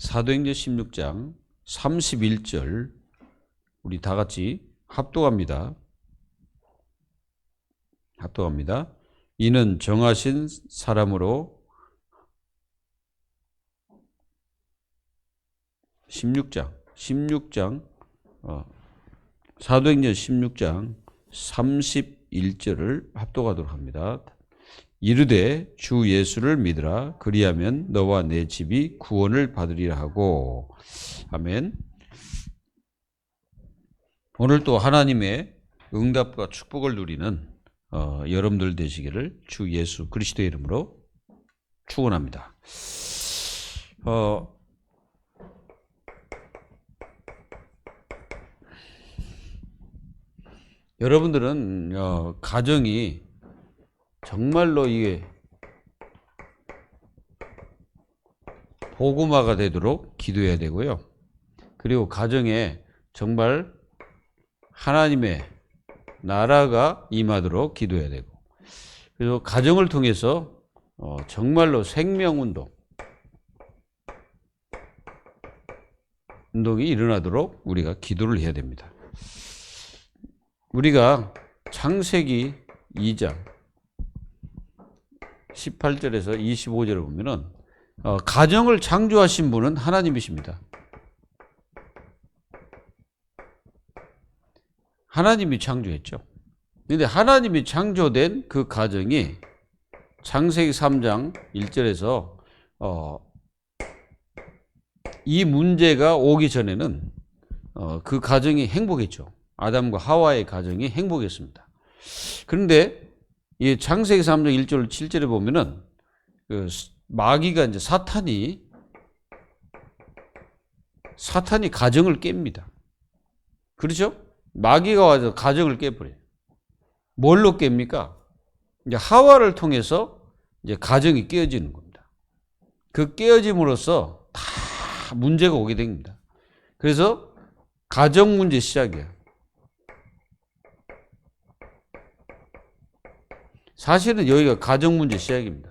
사도행전 16장 31절 우리 다 같이 합독합니다. 합독합니다. 이는 정하신 사람으로 16장 사도행전 16장 31절을 합독하도록 합니다. 이르되 주 예수를 믿으라. 그리하면 너와 내 집이 구원을 받으리라 하고. 아멘. 오늘 또 하나님의 응답과 축복을 누리는 여러분들 되시기를 주 예수 그리스도의 이름으로 축원합니다. 여러분들은 가정이 정말로 이게 복음화가 되도록 기도해야 되고요. 그리고 가정에 정말 하나님의 나라가 임하도록 기도해야 되고, 그리고 가정을 통해서 정말로 생명운동이 일어나도록 우리가 기도를 해야 됩니다. 우리가 창세기 2장 18절에서 25절을 보면은 가정을 창조하신 분은 하나님이십니다. 하나님이 창조했죠. 그런데 하나님이 창조된 그 가정이 창세기 3장 1절에서 이 문제가 오기 전에는 그 가정이 행복했죠. 아담과 하와의 가정이 행복했습니다. 그런데 이 창세기 3장 1절 7절에 보면은 그 마귀가 이제 사탄이 가정을 깹니다. 그렇죠? 마귀가 와서 가정을 깨버려요. 뭘로 깹니까? 이제 하와를 통해서 이제 가정이 깨어지는 겁니다. 그 깨어짐으로써 다 문제가 오게 됩니다. 그래서 가정 문제 시작이에요. 사실은 여기가 가정 문제 시작입니다.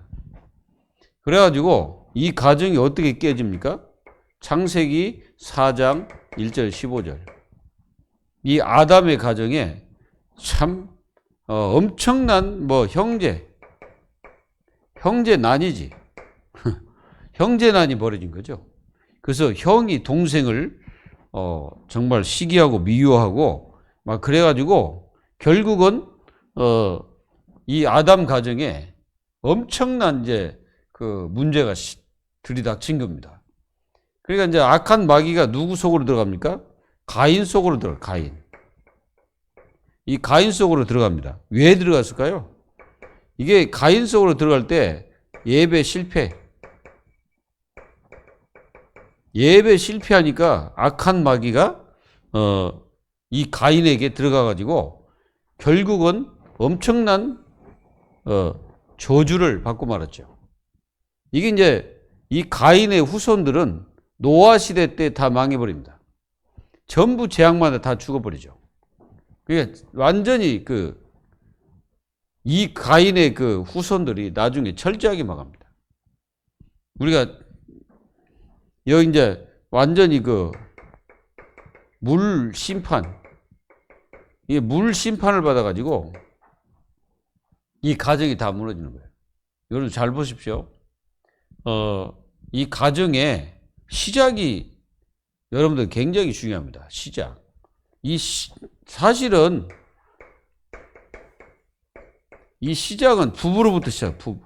그래가지고 이 가정이 어떻게 깨집니까? 창세기 4장 1절 15절. 이 아담의 가정에 참 엄청난 형제난이지. 형제난이 벌어진 거죠. 그래서 형이 동생을 정말 시기하고 미워하고 막 그래가지고 결국은 이 아담 가정에 엄청난 이제 그 문제가 들이닥친 겁니다. 그러니까 이제 악한 마귀가 누구 속으로 들어갑니까? 가인 속으로 가인. 이 가인 속으로 들어갑니다. 왜 들어갔을까요? 이게 가인 속으로 들어갈 때 예배 실패하니까 악한 마귀가 이 가인에게 들어가가지고 결국은 엄청난 저주를 받고 말았죠. 이게 이제 이 가인의 후손들은 노아 시대 때 다 망해버립니다. 전부 재앙마다 다 죽어버리죠. 그러니까 완전히 이 가인의 그 후손들이 나중에 철저하게 망합니다. 우리가 여기 이제 완전히 물 심판을 받아가지고 이 가정이 다 무너지는 거예요. 여러분 잘 보십시오. 이 가정의 시작이 여러분들 굉장히 중요합니다. 시작. 사실은 이 시작은 부부로부터 시작. 부부.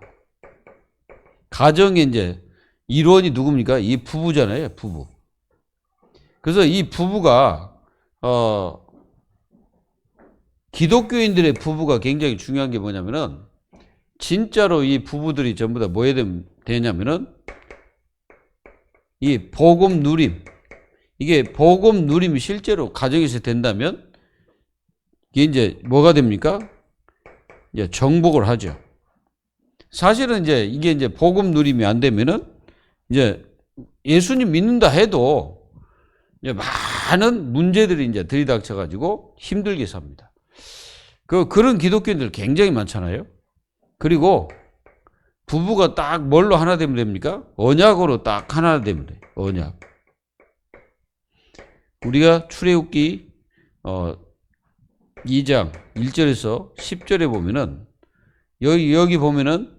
가정의 이제 일원이 누굽니까? 이 부부잖아요. 부부. 그래서 이 부부가 기독교인들의 부부가 굉장히 중요한 게 뭐냐면은 진짜로 이 부부들이 전부 다 뭐 해야 되냐면은 이 복음 누림, 이게 복음 누림이 실제로 가정에서 된다면 이게 이제 뭐가 됩니까? 이제 정복을 하죠. 사실은 이제 이게 이제 복음 누림이 안 되면은 이제 예수님 믿는다 해도 이제 많은 문제들이 이제 들이닥쳐 가지고 힘들게 삽니다. 그런 기독교인들 굉장히 많잖아요. 그리고 부부가 딱 뭘로 하나 되면 됩니까? 언약으로 딱 하나 되면 돼요. 언약. 우리가 출애굽기 2장 1절에서 10절에 보면은 여기 보면은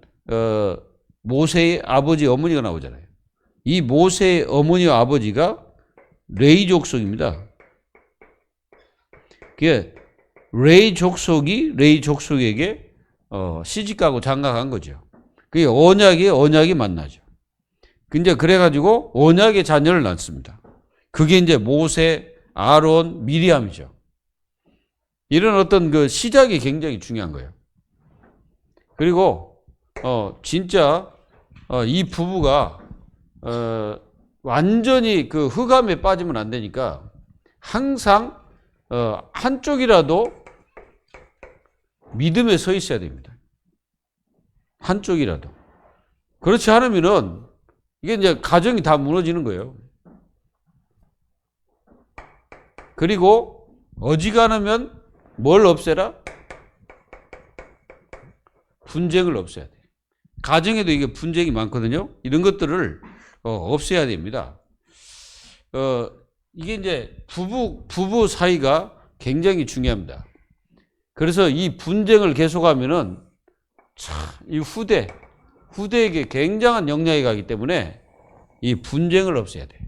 모세의 아버지 어머니가 나오잖아요. 이 모세의 어머니와 아버지가 레위 족속입니다. 그게 레위 족속에게 시집가고 장가간 거죠. 그게 언약이 만나죠. 근데 그래가지고 언약의 자녀를 낳습니다. 그게 이제 모세, 아론, 미리암이죠. 이런 어떤 그 시작이 굉장히 중요한 거예요. 그리고 진짜 이 부부가 완전히 그 흑암에 빠지면 안 되니까 항상 한쪽이라도 믿음에 서 있어야 됩니다. 한쪽이라도. 그렇지 않으면은 이게 이제 가정이 다 무너지는 거예요. 그리고 어지간하면 뭘 없애라? 분쟁을 없애야 돼요. 가정에도 이게 분쟁이 많거든요. 이런 것들을 없애야 됩니다. 이게 이제 부부 사이가 굉장히 중요합니다. 그래서 이 분쟁을 계속하면은 이 후대에게 굉장한 영향이 가기 때문에 이 분쟁을 없애야 돼요.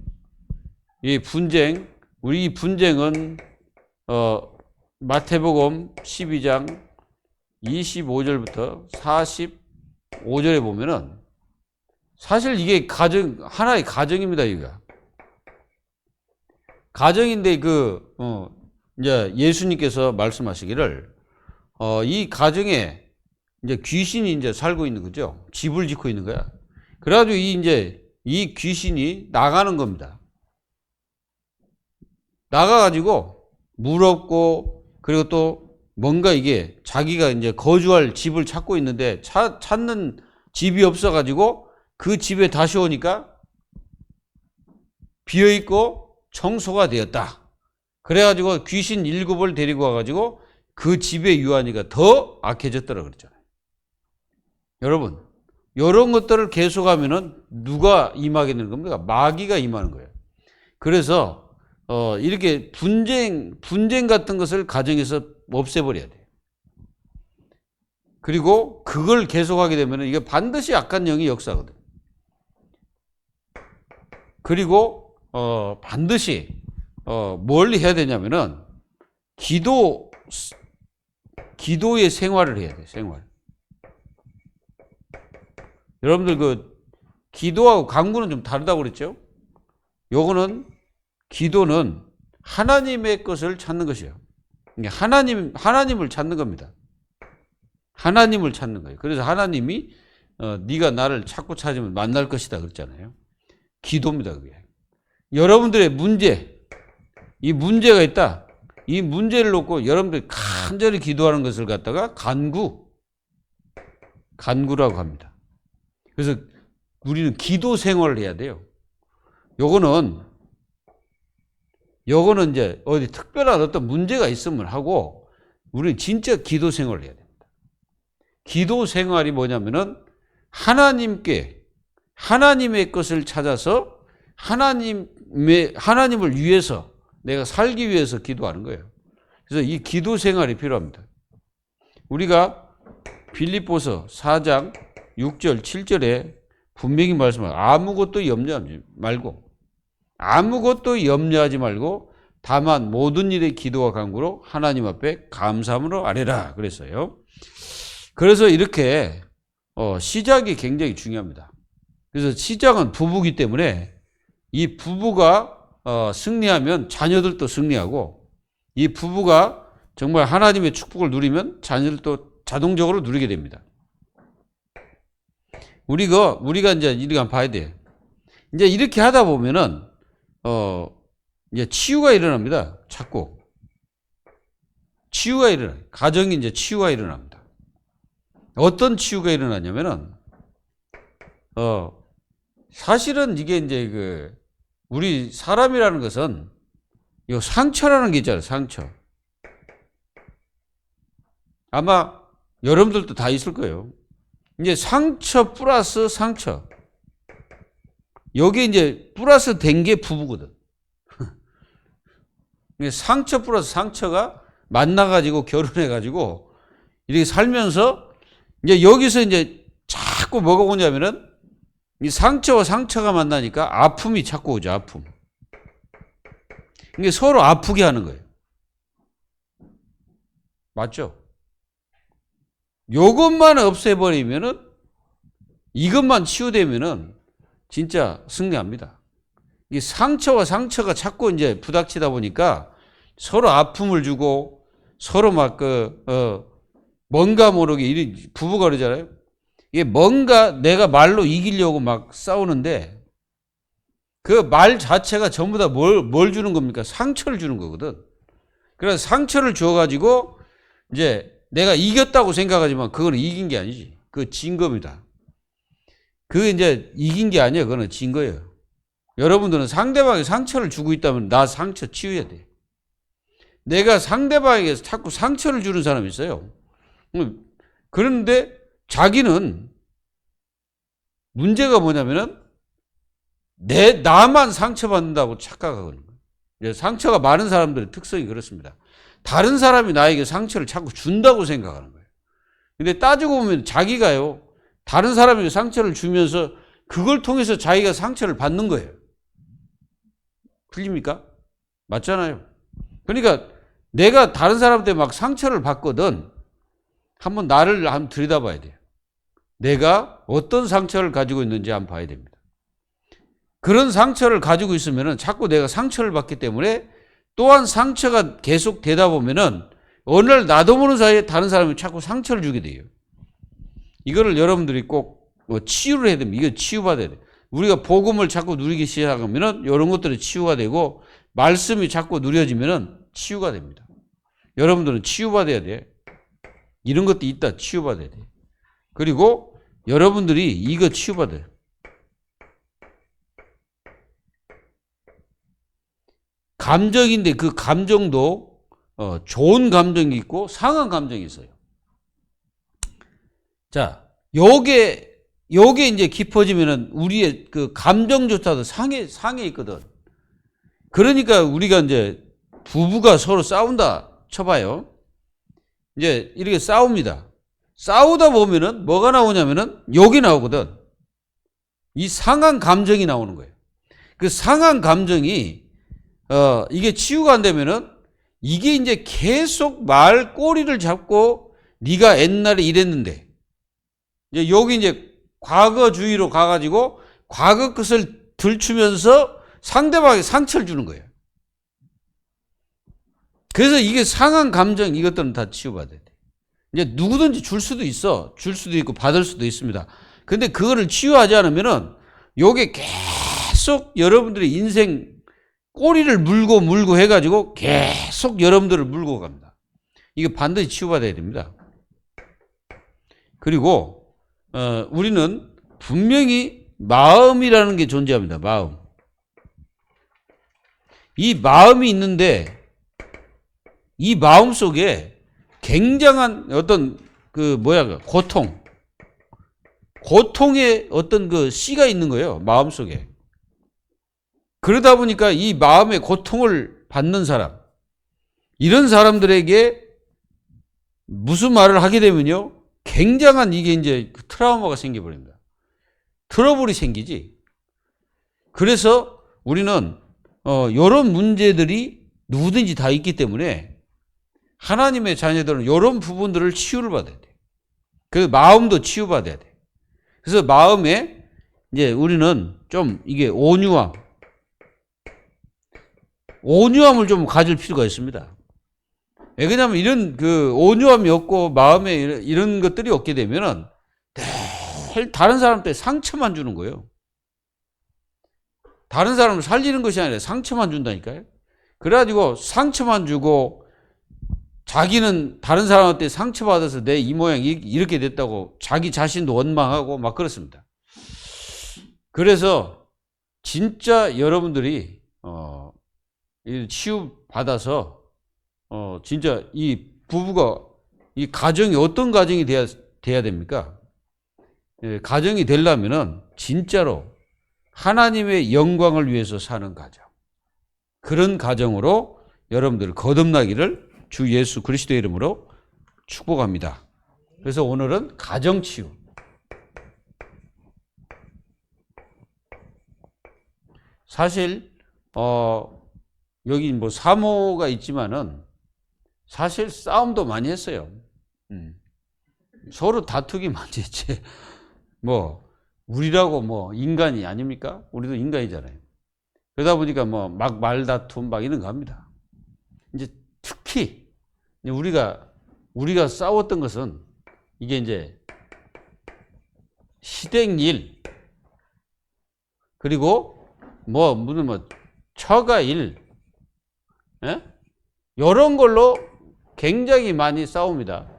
우리 이 분쟁은 마태복음 12장 25절부터 45절에 보면은 사실 이게 하나의 가정입니다, 이거. 가정인데 이제 예수님께서 말씀하시기를 이 가정에 이제 귀신이 이제 살고 있는 거죠. 집을 짓고 있는 거야. 그래가지고 이 귀신이 나가는 겁니다. 나가가지고 무럽고 그리고 또 뭔가 이게 자기가 이제 거주할 집을 찾고 있는데 찾는 집이 없어가지고 그 집에 다시 오니까 비어있고 청소가 되었다. 그래가지고 귀신 7을 데리고 와가지고 그 집에 유한이가 더 악해졌더라 그랬잖아요. 여러분, 이런 것들을 계속하면은 누가 임하게 되는 겁니까? 마귀가 임하는 거예요. 그래서 이렇게 분쟁 같은 것을 가정에서 없애버려야 돼요. 그리고 그걸 계속하게 되면은 이게 반드시 악한 영이 역사거든. 그리고 반드시 뭘 해야 되냐면은 기도의 생활을 해야 돼요. 생활. 여러분들 기도하고 간구는 좀 다르다고 그랬죠? 기도는 하나님의 것을 찾는 것이에요. 하나님을 찾는 겁니다. 하나님을 찾는 거예요. 그래서 하나님이 네가 나를 찾고 찾으면 만날 것이다 그랬잖아요. 기도입니다, 그게. 여러분들의 이 문제가 있다. 이 문제를 놓고 여러분들이 간절히 기도하는 것을 갖다가 간구라고 합니다. 그래서 우리는 기도 생활을 해야 돼요. 요거는 이제 어디 특별한 어떤 문제가 있으면 하고 우리는 진짜 기도 생활을 해야 됩니다. 기도 생활이 뭐냐면은 하나님의 것을 찾아서 하나님을 위해서 내가 살기 위해서 기도하는 거예요. 그래서 이 기도 생활이 필요합니다. 우리가 빌립보서 4장 6절, 7절에 분명히 말씀하고 아무것도 염려하지 말고 다만 모든 일의 기도와 간구로 하나님 앞에 감사함으로 아뢰라 그랬어요. 그래서 이렇게 시작이 굉장히 중요합니다. 그래서 시작은 부부이기 때문에 이 부부가 승리하면 자녀들도 승리하고 이 부부가 정말 하나님의 축복을 누리면 자녀들도 자동적으로 누리게 됩니다. 우리가 이제 이렇게 한번 봐야 돼요. 이제 이렇게 하다 보면은 이제 치유가 일어납니다. 자꾸 치유가 일어나요. 가정이 이제 치유가 일어납니다. 어떤 치유가 일어나냐면은 사실은 이게 이제 우리 사람이라는 것은 이 상처라는 게 있잖아요. 상처. 아마 여러분들도 다 있을 거예요. 이제 상처 플러스 상처. 여기 이제 플러스 된 게 부부거든. 상처 플러스 상처가 만나가지고 결혼해가지고 이렇게 살면서 이제 여기서 이제 자꾸 뭐가 오냐면은 이 상처와 상처가 만나니까 아픔이 자꾸 오죠, 아픔. 이게 서로 아프게 하는 거예요. 맞죠? 요것만 없애버리면은, 이것만 치유되면은 진짜 승리합니다. 이 상처와 상처가 자꾸 이제 부닥치다 보니까 서로 아픔을 주고 서로 막 뭔가 모르게 부부가 그러잖아요. 이게 뭔가 내가 말로 이기려고 막 싸우는데 그 말 자체가 전부 다 뭘 주는 겁니까? 상처를 주는 거거든. 그래서 상처를 줘가지고 이제 내가 이겼다고 생각하지만 그건 이긴 게 아니지. 그거 진 겁니다. 그게 이제 이긴 게 아니에요. 그거는 진 거예요. 여러분들은 상대방에 상처를 주고 있다면 나 상처 치유해야 돼. 내가 상대방에게 자꾸 상처를 주는 사람이 있어요. 그런데 자기는 문제가 뭐냐면은 나만 상처받는다고 착각하거든요. 상처가 많은 사람들의 특성이 그렇습니다. 다른 사람이 나에게 상처를 자꾸 준다고 생각하는 거예요. 근데 따지고 보면 자기가요, 다른 사람에게 상처를 주면서 그걸 통해서 자기가 상처를 받는 거예요. 틀립니까? 맞잖아요. 그러니까 내가 다른 사람한테 막 상처를 받거든. 한번 나를 한번 들여다봐야 돼요. 내가 어떤 상처를 가지고 있는지 한번 봐야 됩니다. 그런 상처를 가지고 있으면 자꾸 내가 상처를 받기 때문에 또한 상처가 계속 되다 보면은 어느 날 나도 모르는 사이에 다른 사람이 자꾸 상처를 주게 돼요. 이거를 여러분들이 꼭 치유를 해야 됩니다. 이거 치유받아야 돼요. 우리가 복음을 자꾸 누리기 시작하면은 이런 것들이 치유가 되고 말씀이 자꾸 누려지면은 치유가 됩니다. 여러분들은 치유받아야 돼. 이런 것도 있다. 치유받아야 돼. 그리고 여러분들이 이거 치유받아요. 감정인데 그 감정도 좋은 감정이 있고 상한 감정이 있어요. 자, 요게 이제 깊어지면은 우리의 그 감정조차도 상해 있거든. 그러니까 우리가 이제 부부가 서로 싸운다 쳐봐요. 이제 이렇게 싸웁니다. 싸우다 보면은 뭐가 나오냐면은 여기 나오거든. 이 상한 감정이 나오는 거예요. 그 상한 감정이 이게 치유가 안 되면은 이게 이제 계속 말 꼬리를 잡고 네가 옛날에 이랬는데 이제 여기 이제 과거주의로 가가지고 과거 것을 들추면서 상대방에게 상처를 주는 거예요. 그래서 이게 상한 감정 이것들은 다 치유받아야 돼. 이제 누구든지 줄 수도 있어. 줄 수도 있고 받을 수도 있습니다. 근데 그거를 치유하지 않으면은 요게 계속 여러분들의 인생 꼬리를 물고 해가지고 계속 여러분들을 물고 갑니다. 이거 반드시 치유받아야 됩니다. 그리고 우리는 분명히 마음이라는 게 존재합니다. 마음. 이 마음이 있는데 이 마음 속에 굉장한 어떤 고통의 어떤 그 씨가 있는 거예요. 마음 속에. 그러다 보니까 이 마음의 고통을 받는 사람, 이런 사람들에게 무슨 말을 하게 되면요, 굉장한 이게 이제 트라우마가 생겨버립니다. 트러블이 생기지. 그래서 우리는 이런 문제들이 누구든지 다 있기 때문에 하나님의 자녀들은 이런 부분들을 치유를 받아야 돼. 그 마음도 치유받아야 돼. 그래서 마음에 이제 우리는 좀 이게 온유함을 좀 가질 필요가 있습니다. 왜냐하면 이런 그 온유함이 없고 마음에 이런 것들이 없게 되면은 다른 사람한테 상처만 주는 거예요. 다른 사람을 살리는 것이 아니라 상처만 준다니까요. 그래가지고 상처만 주고 자기는 다른 사람한테 상처받아서 내 이 모양 이렇게 됐다고 자기 자신도 원망하고 막 그렇습니다. 그래서 진짜 여러분들이 치유받아서 진짜 이 부부가 이 가정이 어떤 가정이 돼야 됩니까? 가정이 되려면은 진짜로 하나님의 영광을 위해서 사는 가정. 그런 가정으로 여러분들 거듭나기를 주 예수 그리스도의 이름으로 축복합니다. 그래서 오늘은 가정치유. 사실 여기 뭐 사모가 있지만은 사실 싸움도 많이 했어요. 서로 다투기 많이 했지. 뭐 우리라고 뭐 인간이 아닙니까? 우리도 인간이잖아요. 그러다 보니까 뭐 막 말다툼 막 이런 거 합니다. 이제 특히 우리가 싸웠던 것은 이게 이제 시댁일 그리고 무슨 처가일 이런 걸로 굉장히 많이 싸웁니다.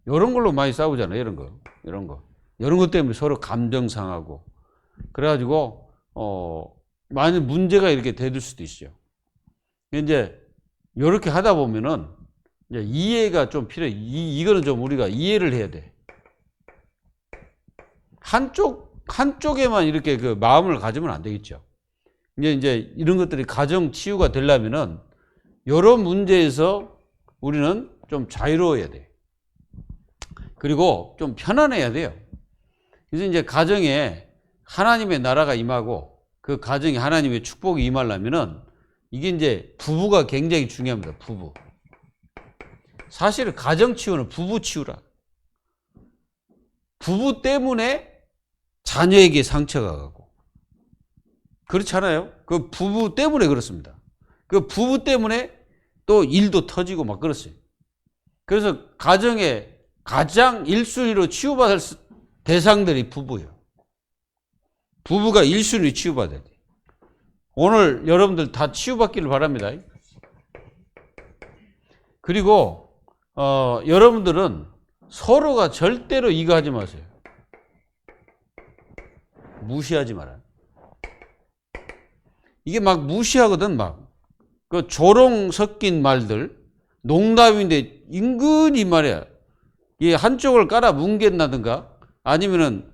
이런 걸로 많이 싸우잖아요. 이런 것 때문에 서로 감정 상하고 그래가지고 많은 문제가 이렇게 될 수도 있어요. 이제 이렇게 하다 보면은 이제 이해가 좀 필요해. 이거는 좀 우리가 이해를 해야 돼. 한쪽에만 이렇게 그 마음을 가지면 안 되겠죠. 이제 이런 것들이 가정 치유가 되려면은 이런 문제에서 우리는 좀 자유로워야 돼. 그리고 좀 편안해야 돼요. 그래서 이제 가정에 하나님의 나라가 임하고 그 가정에 하나님의 축복이 임하려면은 이게 이제 부부가 굉장히 중요합니다. 부부. 사실 가정 치유는 부부 치유라. 부부 때문에 자녀에게 상처가 가고 그렇잖아요. 그 부부 때문에 그렇습니다. 그 부부 때문에 또 일도 터지고 막 그렇어요. 그래서 가정에 가장 1순위로 치유받을 대상들이 부부예요. 부부가 1순위 치유받아야 돼. 오늘 여러분들 다 치유받기를 바랍니다. 그리고 여러분들은 서로가 절대로 이거 하지 마세요. 무시하지 마라. 이게 막 무시하거든. 막 그 조롱 섞인 말들, 농담인데 은근히 말이야. 이 한쪽을 깔아 뭉갠다든가 아니면은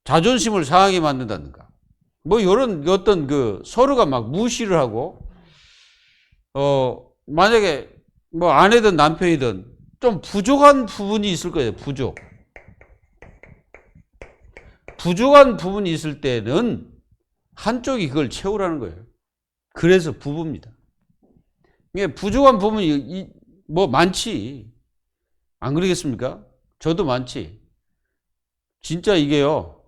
자존심을 상하게 만든다든가 뭐 이런 어떤 그 서로가 막 무시를 하고 만약에 뭐 아내든 남편이든 좀 부족한 부분이 있을 거예요. 부족한 부분이 있을 때는 한쪽이 그걸 채우라는 거예요. 그래서 부부입니다. 이게 부족한 부분이 뭐 많지. 안 그러겠습니까? 저도 많지. 진짜 이게요.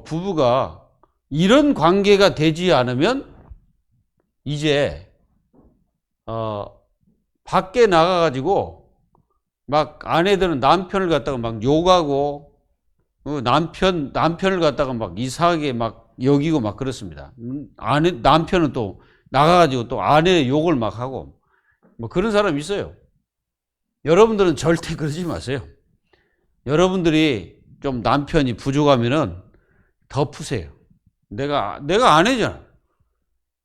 부부가 이런 관계가 되지 않으면 이제 밖에 나가가지고 막 아내들은 남편을 갖다가 막 욕하고 남편을 갖다가 막 이상하게 막 여기고 막 그렇습니다. 남편은 또 나가가지고 또 아내 욕을 막 하고 뭐 그런 사람 있어요. 여러분들은 절대 그러지 마세요. 여러분들이 좀 남편이 부족하면은 덮으세요. 내가 아내잖아.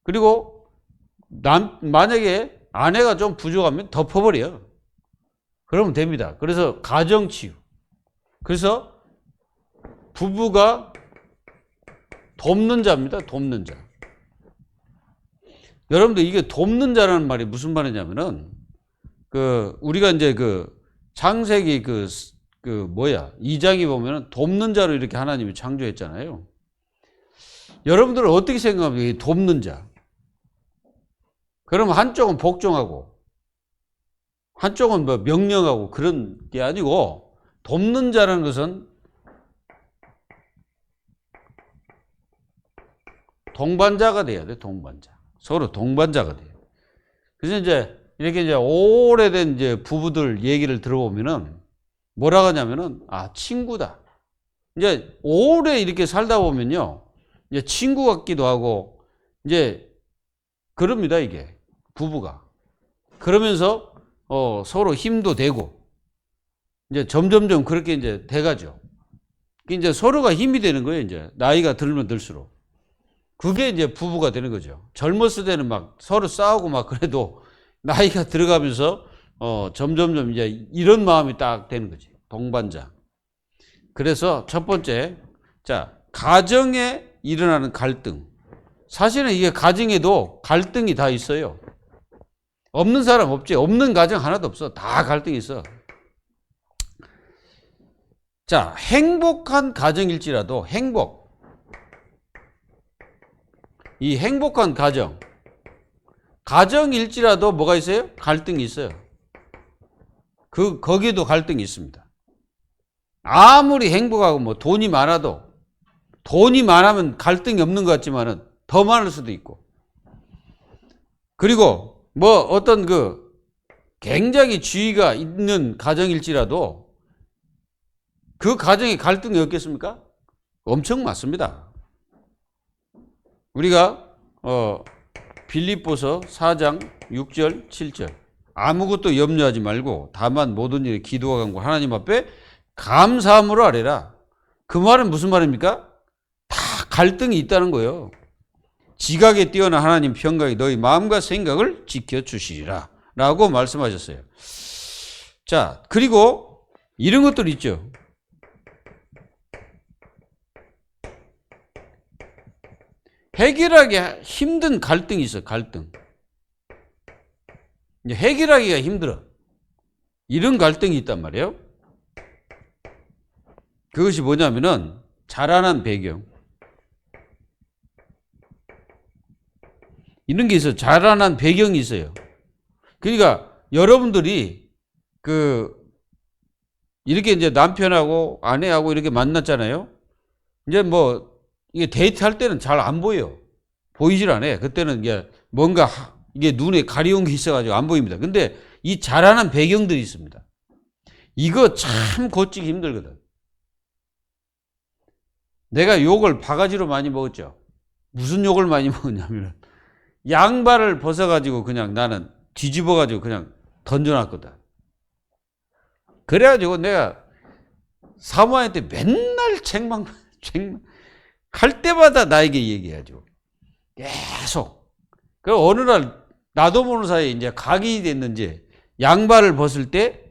그리고 만약에 아내가 좀 부족하면 덮어버려. 그러면 됩니다. 그래서 가정치유. 그래서 부부가 돕는 자입니다. 돕는 자. 여러분들 이게 돕는 자라는 말이 무슨 말이냐면은 우리가 이제 창세기 2장에 보면은 돕는 자로 이렇게 하나님이 창조했잖아요. 여러분들은 어떻게 생각합니까? 이 돕는 자. 그러면 한쪽은 복종하고 한쪽은 뭐 명령하고 그런 게 아니고 돕는 자라는 것은 동반자가 돼야 돼. 동반자. 서로 동반자가 돼요. 그래서 이렇게 오래된 부부들 얘기를 들어보면은 뭐라고 하냐면은 친구다. 이제 오래 이렇게 살다 보면요. 이제 친구 같기도 하고 이제 그럽니다, 이게. 부부가. 그러면서 서로 힘도 되고 이제 점점점 그렇게 이제 돼가죠. 이제 서로가 힘이 되는 거예요, 이제. 나이가 들면 들수록. 그게 이제 부부가 되는 거죠. 젊었을 때는 막 서로 싸우고 막 그래도 나이가 들어가면서 점점점 이제 이런 마음이 딱 되는 거지. 동반자. 그래서 첫 번째, 자, 가정에 일어나는 갈등. 사실은 이게 가정에도 갈등이 다 있어요. 없는 사람 없지. 없는 가정 하나도 없어. 다 갈등이 있어. 자, 행복한 가정일지라도 이 행복한 가정일지라도 뭐가 있어요? 갈등이 있어요. 거기에도 갈등이 있습니다. 아무리 행복하고 뭐 돈이 많아도 돈이 많으면 갈등이 없는 것 같지만은 더 많을 수도 있고. 그리고 뭐 어떤 굉장히 지위가 있는 가정일지라도 그 가정에 갈등이 없겠습니까? 엄청 많습니다. 우리가 빌립보서 4장 6절 7절 아무것도 염려하지 말고 다만 모든 일에 기도와 간구와 하나님 앞에 감사함으로 아뢰라. 그 말은 무슨 말입니까? 다 갈등이 있다는 거예요. 지각에 뛰어난 하나님 평강이 너희 마음과 생각을 지켜주시리라 라고 말씀하셨어요. 자, 그리고 이런 것들 있죠. 해결하기 힘든 갈등이 있어. 갈등. 해결하기가 힘들어. 이런 갈등이 있단 말이에요. 그것이 뭐냐면은 자라난 배경. 이런 게 있어요. 자라난 배경이 있어요. 그러니까 여러분들이 이렇게 이제 남편하고 아내하고 이렇게 만났잖아요. 이제 뭐 이게 데이트할 때는 잘 안 보여. 보이질 않아요. 그때는 이게 뭔가 이게 눈에 가려운 게 있어가지고 안 보입니다. 근데 이 자라난 배경들이 있습니다. 이거 참 고치기 힘들거든. 내가 욕을 바가지로 많이 먹었죠. 무슨 욕을 많이 먹었냐면 양발을 벗어가지고 그냥 나는 뒤집어가지고 그냥 던져놨거든. 그래가지고 내가 사모한테 맨날 할 때마다 나에게 얘기하죠. 계속. 그 어느 날 나도 모르는 사이에 이제 각인이 됐는지 양발을 벗을 때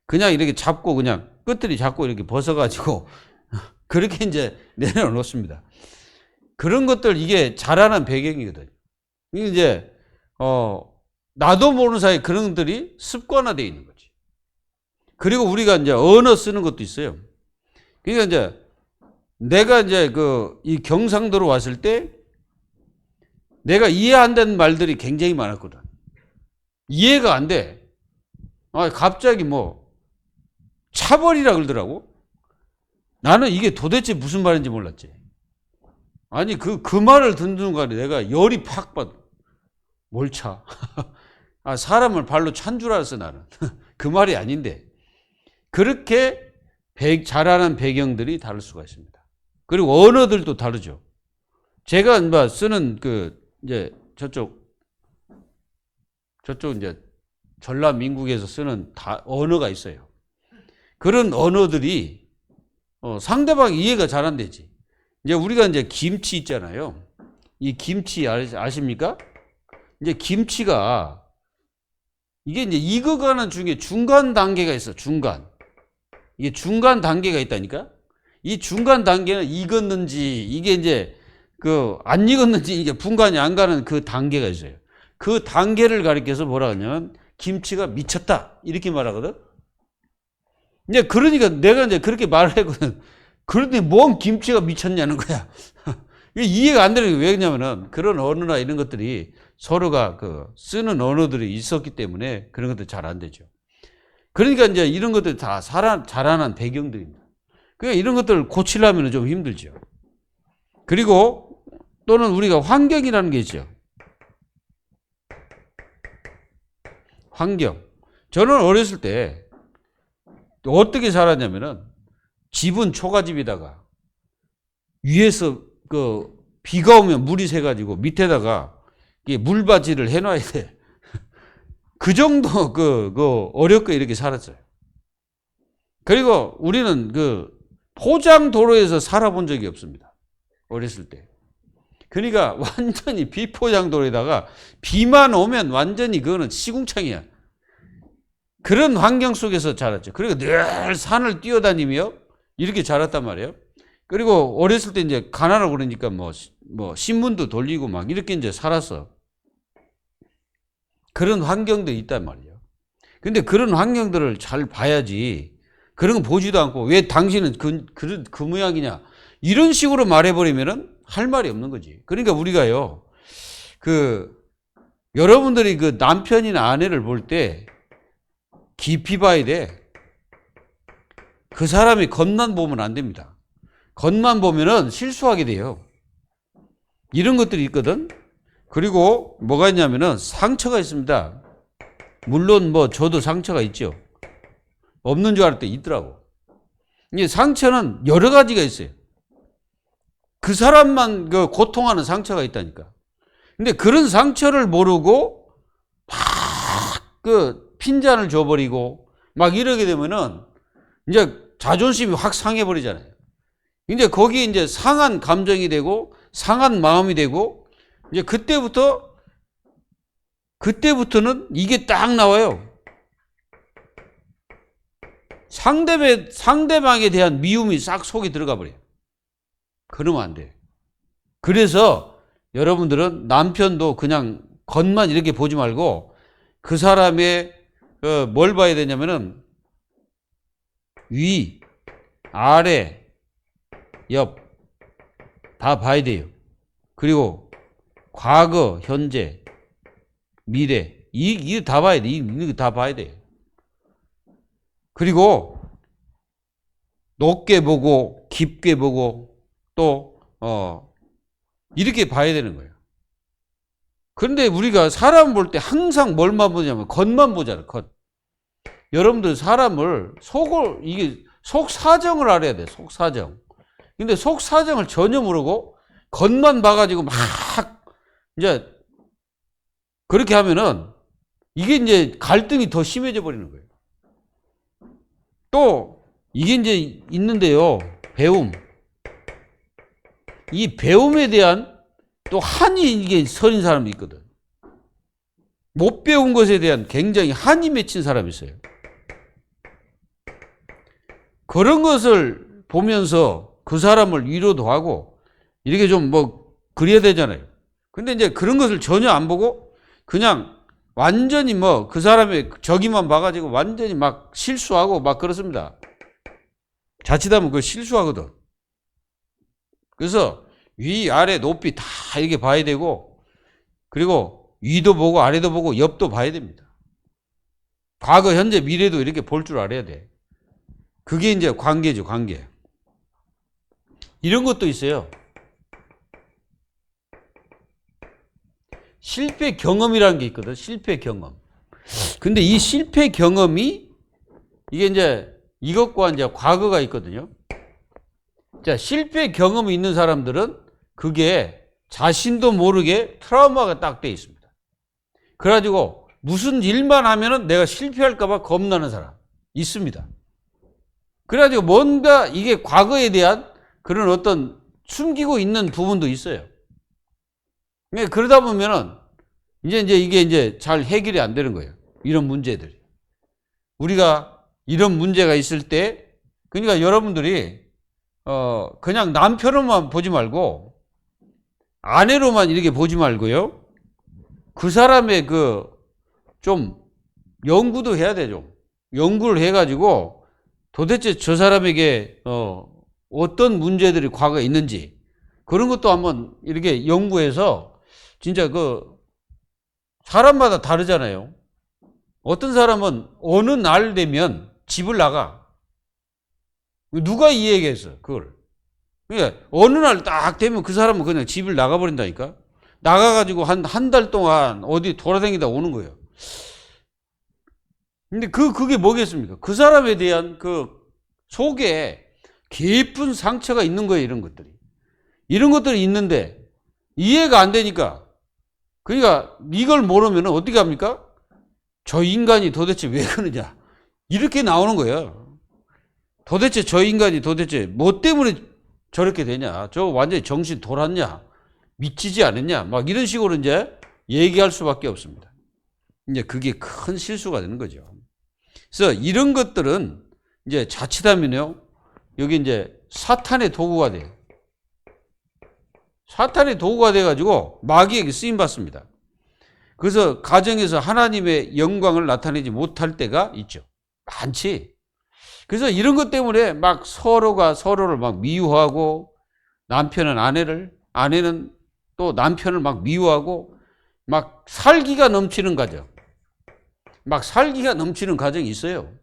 그냥 이렇게 잡고 그냥 끝들이 잡고 이렇게 벗어가지고 그렇게 이제 내려놓습니다. 그런 것들 이게 자라난 배경이거든요. 이게 이제 나도 모르는 사이에 그런 것들이 습관화되어 있는 거지. 그리고 우리가 이제 언어 쓰는 것도 있어요. 그러니까 이제 내가 이제 이 경상도로 왔을 때 내가 이해 안 되는 말들이 굉장히 많았거든. 이해가 안 돼. 갑자기 뭐 차버리라 그러더라고. 나는 이게 도대체 무슨 말인지 몰랐지. 아니 그 말을 듣는 순간에 내가 열이 팍 받아. 뭘 차? 사람을 발로 찬 줄 알았어 나는. 그 말이 아닌데. 그렇게 자라는 배경들이 다를 수가 있습니다. 그리고 언어들도 다르죠. 제가 쓰는 이제 저쪽 이제 전라민국에서 쓰는 언어가 있어요. 그런 언어들이 상대방 이해가 잘 안 되지. 이제 우리가 이제 김치 있잖아요. 이 김치 아십니까? 이제 김치가 이게 이제 익어가는 중에 중간 단계가 있어. 이게 중간 단계가 있다니까? 이 중간 단계는 익었는지, 이게 이제 안 익었는지 이게 분간이 안 가는 그 단계가 있어요. 그 단계를 가리켜서 뭐라 하냐면, 김치가 미쳤다. 이렇게 말하거든? 이제 그러니까 내가 이제 그렇게 말을 했거든. 그런데 뭔 김치가 미쳤냐는 거야. 이해가 안 되는 게 왜냐면은 그런 언어나 이런 것들이 서로가 쓰는 언어들이 있었기 때문에 그런 것들 잘 안 되죠. 그러니까 이제 이런 것들이 다 자라난 배경들입니다. 그러니까 이런 것들을 고치려면 좀 힘들죠. 그리고 또는 우리가 환경이라는 게 있죠. 환경. 저는 어렸을 때 어떻게 살았냐면은 집은 초가집이다가 위에서 비가 오면 물이 새가지고 밑에다가 물받이를 해놔야 돼. 그 정도 어렵게 이렇게 살았어요. 그리고 우리는 포장 도로에서 살아본 적이 없습니다. 어렸을 때. 그러니까 완전히 비포장도로에다가 비만 오면 완전히 그거는 시궁창이야. 그런 환경 속에서 자랐죠. 그리고 늘 산을 뛰어다니며 이렇게 자랐단 말이에요. 그리고 어렸을 때 이제 가난하고 그러니까 뭐 신문도 돌리고 막 이렇게 이제 살았어. 그런 환경도 있단 말이에요. 근데 그런 환경들을 잘 봐야지. 그런 거 보지도 않고 왜 당신은 그 모양이냐. 이런 식으로 말해버리면은 할 말이 없는 거지. 그러니까 우리가요, 여러분들이 그 남편이나 아내를 볼 때 깊이 봐야 돼. 그 사람이 겉만 보면 안 됩니다. 겉만 보면은 실수하게 돼요. 이런 것들이 있거든. 그리고 뭐가 있냐면은 상처가 있습니다. 물론 뭐 저도 상처가 있죠. 없는 줄 알았을 때 있더라고. 이게 상처는 여러 가지가 있어요. 그 사람만 그 고통하는 상처가 있다니까. 근데 그런 상처를 모르고 막 그 핀잔을 줘버리고 막 이러게 되면은 이제 자존심이 확 상해버리잖아요. 이제 거기에 이제 상한 감정이 되고 상한 마음이 되고 이제 그때부터는 이게 딱 나와요. 상대방에 대한 미움이 싹 속에 들어가 버려요. 그러면 안 돼. 그래서 여러분들은 남편도 그냥 겉만 이렇게 보지 말고 그 사람의 뭘 봐야 되냐면은 위, 아래, 옆 다 봐야 돼요. 그리고 과거, 현재, 미래 이거 다 봐야 돼. 이거 다 봐야 돼요. 그리고 높게 보고 깊게 보고 또 이렇게 봐야 되는 거예요. 그런데 우리가 사람 볼 때 항상 뭘만 보냐면 겉만 보잖아요. 겉. 여러분들 사람을 이게 속 사정을 알아야 돼. 속 사정. 근데 속 사정을 전혀 모르고 겉만 봐가지고 막 이제 그렇게 하면은 이게 이제 갈등이 더 심해져 버리는 거예요. 또 이게 이제 있는데요. 배움. 이 배움에 대한 또 한이 이게 서린 사람이 있거든. 못 배운 것에 대한 굉장히 한이 맺힌 사람이 있어요. 그런 것을 보면서 그 사람을 위로도 하고 이렇게 좀 뭐 그래야 되잖아요. 근데 이제 그런 것을 전혀 안 보고 그냥 완전히 뭐 그 사람의 저기만 봐가지고 완전히 막 실수하고 막 그렇습니다. 자칫하면 그거 실수하거든. 그래서 위, 아래, 높이 다 이렇게 봐야 되고 그리고 위도 보고 아래도 보고 옆도 봐야 됩니다. 과거, 현재, 미래도 이렇게 볼 줄 알아야 돼. 그게 이제 관계죠, 관계. 이런 것도 있어요. 실패 경험이라는 게 있거든. 실패 경험. 근데 이 실패 경험이 이게 이제 이것과 이제 과거가 있거든요. 자, 실패 경험이 있는 사람들은 그게 자신도 모르게 트라우마가 딱 돼 있습니다. 그래가지고 무슨 일만 하면은 내가 실패할까봐 겁나는 사람 있습니다. 그래가지고 뭔가 이게 과거에 대한 그런 어떤 숨기고 있는 부분도 있어요. 그러다 보면은 이제 이게 이제 잘 해결이 안 되는 거예요. 이런 문제들이. 우리가 이런 문제가 있을 때, 그러니까 여러분들이 그냥 남편으로만 보지 말고 아내로만 이렇게 보지 말고요. 그 사람의 좀 연구도 해야 되죠. 연구를 해가지고 도대체 저 사람에게 어떤 문제들이 과거에 있는지 그런 것도 한번 이렇게 연구해서 진짜 사람마다 다르잖아요. 어떤 사람은 어느 날 되면 집을 나가. 누가 이 얘기했어, 그걸. 그러니까 어느 날 딱 되면 그 사람은 그냥 집을 나가버린다니까. 나가가지고 한 달 동안 어디 돌아다니다 오는 거예요. 근데 그게 뭐겠습니까? 그 사람에 대한 속에 깊은 상처가 있는 거예요, 이런 것들이. 이런 것들이 있는데 이해가 안 되니까. 그러니까 이걸 모르면 어떻게 합니까? 저 인간이 도대체 왜 그러냐. 이렇게 나오는 거예요. 도대체 저 인간이 도대체 뭐 때문에 저렇게 되냐. 저 완전히 정신 돌았냐. 미치지 않았냐? 막 이런 식으로 이제 얘기할 수밖에 없습니다. 이제 그게 큰 실수가 되는 거죠. 그래서 이런 것들은 이제 자칫하면요, 여기 이제 사탄의 도구가 돼요. 사탄의 도구가 돼가지고 마귀에게 쓰임 받습니다. 그래서 가정에서 하나님의 영광을 나타내지 못할 때가 있죠. 많지. 그래서 이런 것 때문에 막 서로가 서로를 막 미워하고, 남편은 아내를, 아내는 또 남편을 막 미워하고, 막 살기가 넘치는 가정, 막 살기가 넘치는 가정이 있어요.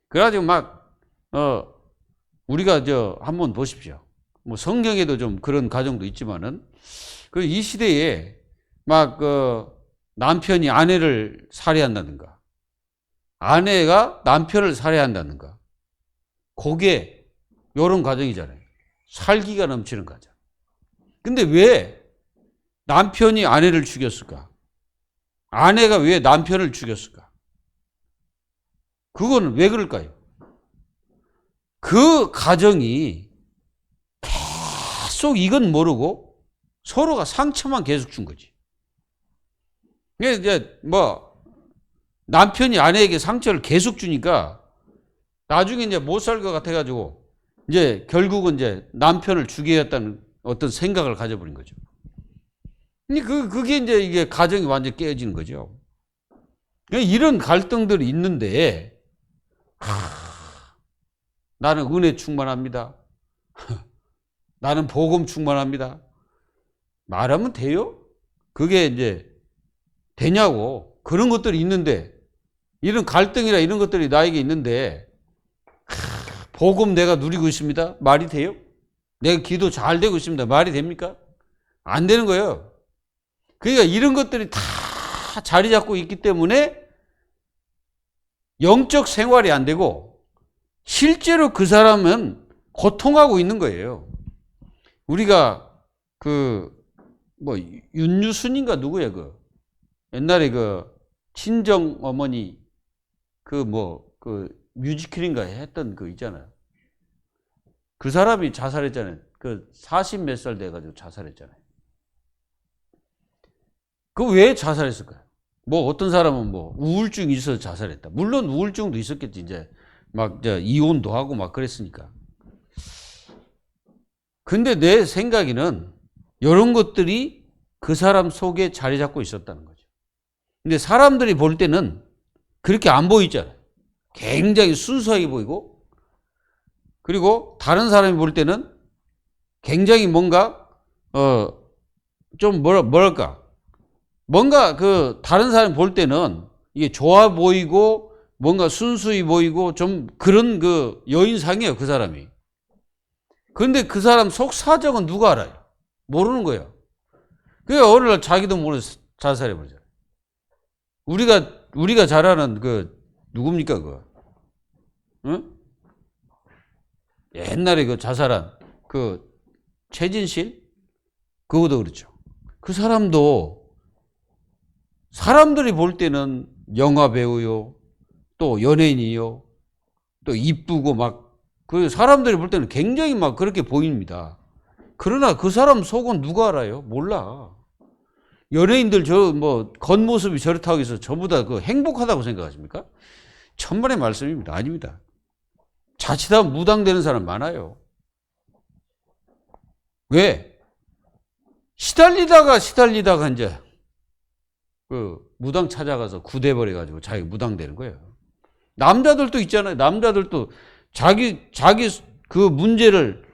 그래가지고 막 우리가 한번 보십시오. 뭐 성경에도 좀 그런 가정도 있지만은, 그 이 시대에 막 남편이 아내를 살해한다든가, 아내가 남편을 살해한다든가, 그게 요런 가정이잖아요. 살기가 넘치는 가정. 근데 왜 남편이 아내를 죽였을까? 아내가 왜 남편을 죽였을까? 그건 왜 그럴까요? 그 가정이 계속 이건 모르고 서로가 상처만 계속 준 거지. 이제 뭐 남편이 아내에게 상처를 계속 주니까 나중에 이제 못 살 것 같아가지고 이제 결국은 이제 남편을 죽여야겠다는 어떤 생각을 가져버린 거죠. 그게 이제 이게 가정이 완전히 깨어지는 거죠. 이런 갈등들이 있는데, 나는 은혜 충만합니다. 나는 복음 충만합니다. 말하면 돼요? 그게 이제 되냐고. 그런 것들이 있는데, 이런 갈등이나 이런 것들이 나에게 있는데, 복음 내가 누리고 있습니다. 말이 돼요? 내가 기도 잘 되고 있습니다. 말이 됩니까? 안 되는 거예요. 그러니까 이런 것들이 다 자리 잡고 있기 때문에 영적 생활이 안 되고 실제로 그 사람은 고통하고 있는 거예요. 우리가 뭐 윤유순인가 누구야, 옛날에 친정 어머니 뮤지컬인가 했던 있잖아요. 그 사람이 자살했잖아요. 40 몇 살 돼가지고 자살했잖아요. 왜 자살했을까요? 뭐 어떤 사람은 뭐 우울증이 있어서 자살했다. 물론 우울증도 있었겠지. 이제 이혼도 하고 막 그랬으니까. 근데 내 생각에는 이런 것들이 그 사람 속에 자리 잡고 있었다는 거죠. 근데 사람들이 볼 때는 그렇게 안 보이잖아요. 굉장히 순수하게 보이고, 그리고 다른 사람이 볼 때는 굉장히 뭔가 좀 뭐랄까, 뭔가 다른 사람이 볼 때는 이게 좋아 보이고 뭔가 순수히 보이고 좀 그런 여인상이에요, 그 사람이. 그런데 그 사람 속 사정은 누가 알아요? 모르는 거예요. 그러니까 어느 날 자기도 모르는 자살해버리잖아요. 우리가 잘 아는 누굽니까, 응? 옛날에 자살한 최진실? 그거도 그렇죠. 그 사람도 사람들이 볼 때는 영화 배우요, 또 연예인이요, 또 이쁘고 사람들이 볼 때는 굉장히 그렇게 보입니다. 그러나 그 사람 속은 누가 알아요? 몰라. 연예인들 겉모습이 저렇다고 해서 전부 다 행복하다고 생각하십니까? 천만의 말씀입니다. 아닙니다. 자칫하면 무당되는 사람 많아요. 왜? 시달리다가 이제 무당 찾아가서 구대버려가지고 자기 무당 되는 거예요. 남자들도 있잖아요. 남자들도 자기 문제를